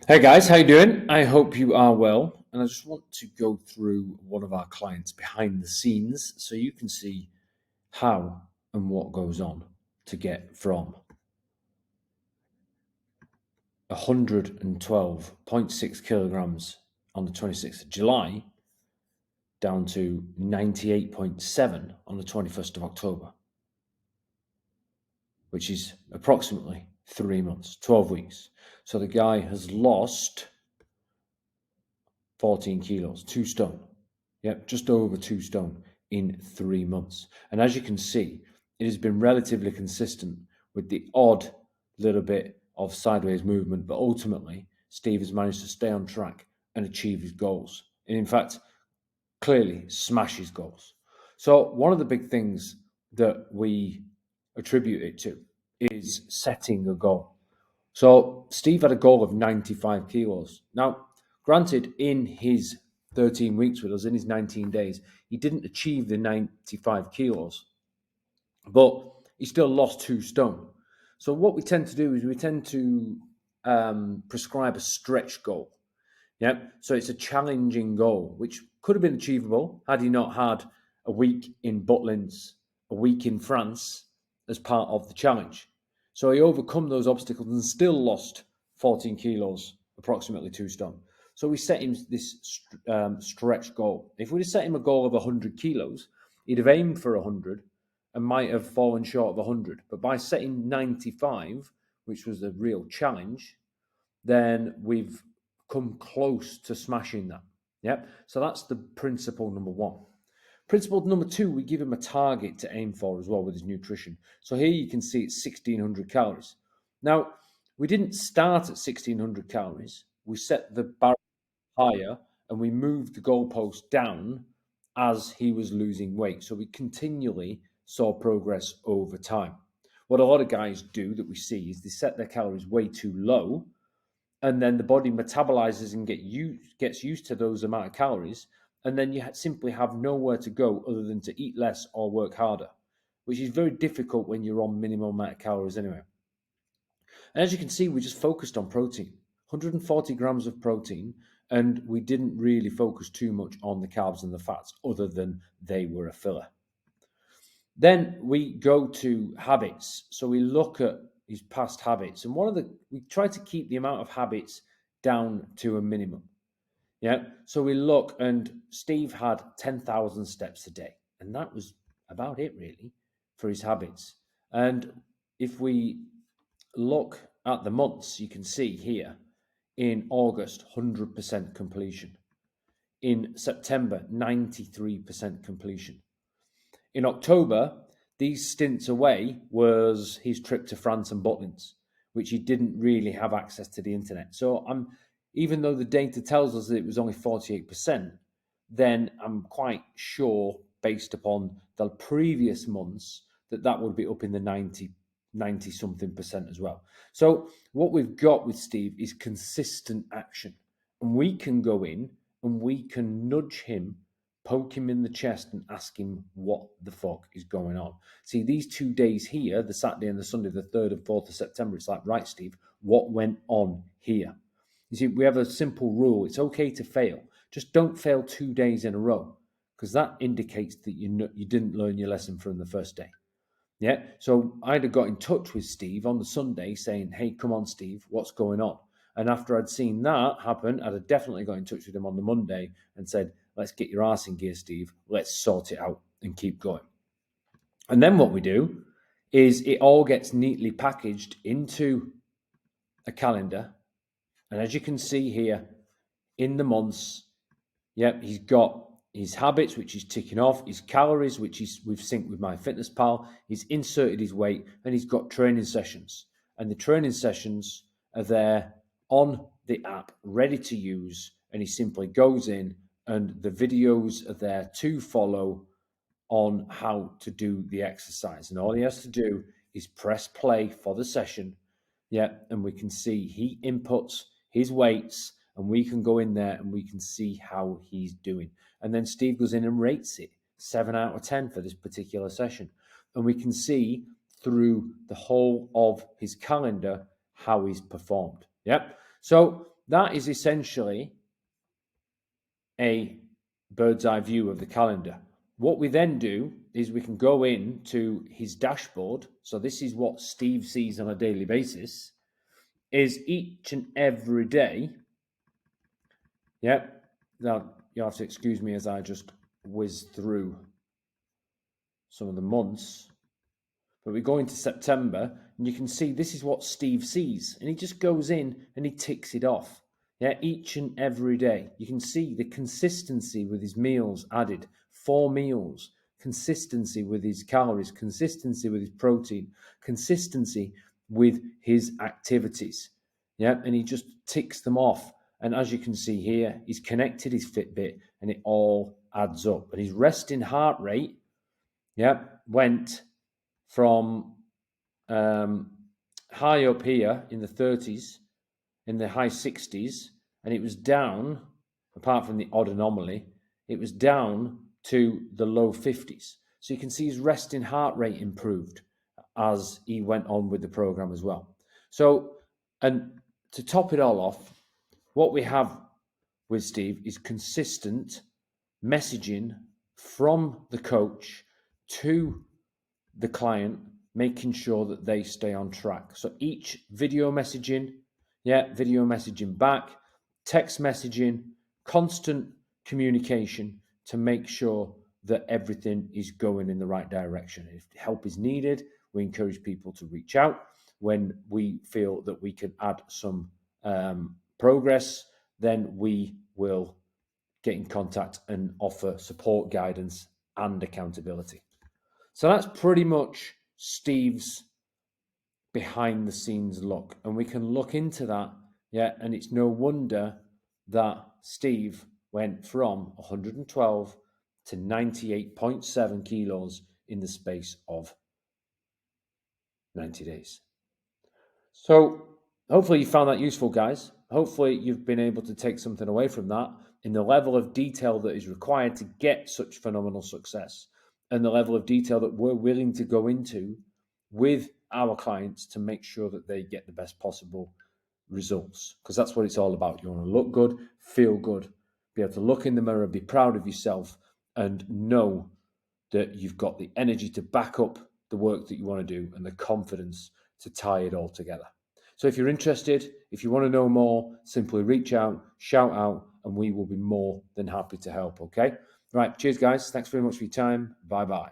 Hey guys, how you doing? I hope you are well. And I just want to go through one of our clients behind the scenes so you can see how and what goes on to get from 112.6 kilograms on the 26th of July down to 98.7 on the 21st of October, which is approximately 3 months, 12 weeks. So the guy has lost 14 kilos, 2 stone. Yep, just over 2 stone in 3 months. And as you can see, it has been relatively consistent with the odd little bit of sideways movement, but ultimately, Steve has managed to stay on track and achieve his goals. And in fact, clearly smash his goals. So, one of the big things that we attribute it to is setting a goal. So Steve had a goal of 95 kilos. Now, granted, in his 13 weeks with us, in his 19 days, he didn't achieve the 95 kilos, but he still lost 2 stone. So what we tend to do is we tend to prescribe a stretch goal. Yeah, so it's a challenging goal, which could have been achievable had he not had a week in Butlins, a week in France as part of the challenge. So he overcome those obstacles and still lost 14 kilos, approximately 2 stone. So we set him this stretch goal. If we'd have set him a goal of 100 kilos, he'd have aimed for 100 and might have fallen short of 100. But by setting 95, which was a real challenge, then we've come close to smashing that. Yep. So that's the principle number one. Principle number two, we give him a target to aim for as well with his nutrition. So here you can see it's 1600 calories. Now, we didn't start at 1600 calories. We set the bar higher and we moved the goalpost down as he was losing weight. So we continually saw progress over time. What a lot of guys do that we see is they set their calories way too low, and then the body metabolizes and gets used to those amount of calories, and then you simply have nowhere to go other than to eat less or work harder, which is very difficult when you're on minimal amount of calories anyway. And as you can see, we just focused on protein, 140 grams of protein, and we didn't really focus too much on the carbs and the fats other than they were a filler. Then we go to habits. So we look at his past habits, and we try to keep the amount of habits down to a minimum. Yeah. So we look, and Steve had 10,000 steps a day, and that was about it really for his habits. And if we look at the months, you can see here in August, 100% completion. In September, 93% completion. In October, these stints away was his trip to France and Butlins, which he didn't really have access to the internet. So even though the data tells us that it was only 48%, then I'm quite sure, based upon the previous months, that would be up in the 90 something percent as well. So what we've got with Steve is consistent action. And we can go in and we can nudge him, poke him in the chest and ask him what the fuck is going on. See, these 2 days here, the Saturday and the Sunday, the 3rd and 4th of September, it's like, right, Steve, what went on here? You see, we have a simple rule. It's okay to fail. Just don't fail 2 days in a row, because that indicates that you didn't learn your lesson from the first day. Yeah. So I'd have got in touch with Steve on the Sunday saying, hey, come on, Steve, what's going on? And after I'd seen that happen, I'd have definitely got in touch with him on the Monday and said, let's get your ass in gear, Steve. Let's sort it out and keep going. And then what we do is it all gets neatly packaged into a calendar. And as you can see here, in the months, yep, he's got his habits, which he's ticking off, his calories, which we've synced with MyFitnessPal, he's inserted his weight, and he's got training sessions. And the training sessions are there on the app, ready to use, and he simply goes in, and the videos are there to follow on how to do the exercise. And all he has to do is press play for the session. Yeah, and we can see he inputs his weights, and we can go in there and we can see how he's doing. And then Steve goes in and rates it 7 out of 10 for this particular session. And we can see through the whole of his calendar how he's performed. Yep. So that is essentially a bird's eye view of the calendar. What we then do is we can go into his dashboard. So this is what Steve sees on a daily basis, is each and every day. Yep. Now, you have to excuse me as I just whiz through some of the months. But we go into September, and you can see this is what Steve sees. And he just goes in and he ticks it off. Yeah, each and every day. You can see the consistency with his meals added. 4 meals. Consistency with his calories. Consistency with his protein. Consistency with his activities. Yeah, and he just ticks them off. And as you can see here, he's connected his Fitbit, and it all adds up. And his resting heart rate, went from high up here in the 30s, in the high 60s, and it was down, apart from the odd anomaly, it was down to the low 50s. So you can see his resting heart rate improved as he went on with the program as well. So, and to top it all off, what we have with Steve is consistent messaging from the coach to the client, making sure that they stay on track. So each video messaging, video messaging back, text messaging, constant communication to make sure that everything is going in the right direction. If help is needed, we encourage people to reach out. When we feel that we can add some progress, then we will get in contact and offer support, guidance, and accountability. So that's pretty much Steve's behind the scenes look. And we can look into that, and it's no wonder that Steve went from 112 to 98.7 kilos in the space of 90 days. So hopefully you found that useful, guys. Hopefully you've been able to take something away from that in the level of detail that is required to get such phenomenal success, and the level of detail that we're willing to go into with our clients to make sure that they get the best possible results, because that's what it's all about. You want to look good, feel good, be able to look in the mirror, be proud of yourself, and know that you've got the energy to back up the work that you want to do and the confidence to tie it all together. So if you're interested, if you want to know more, simply reach out, shout out, and we will be more than happy to help, okay? Right, cheers, guys. Thanks very much for your time. Bye-bye.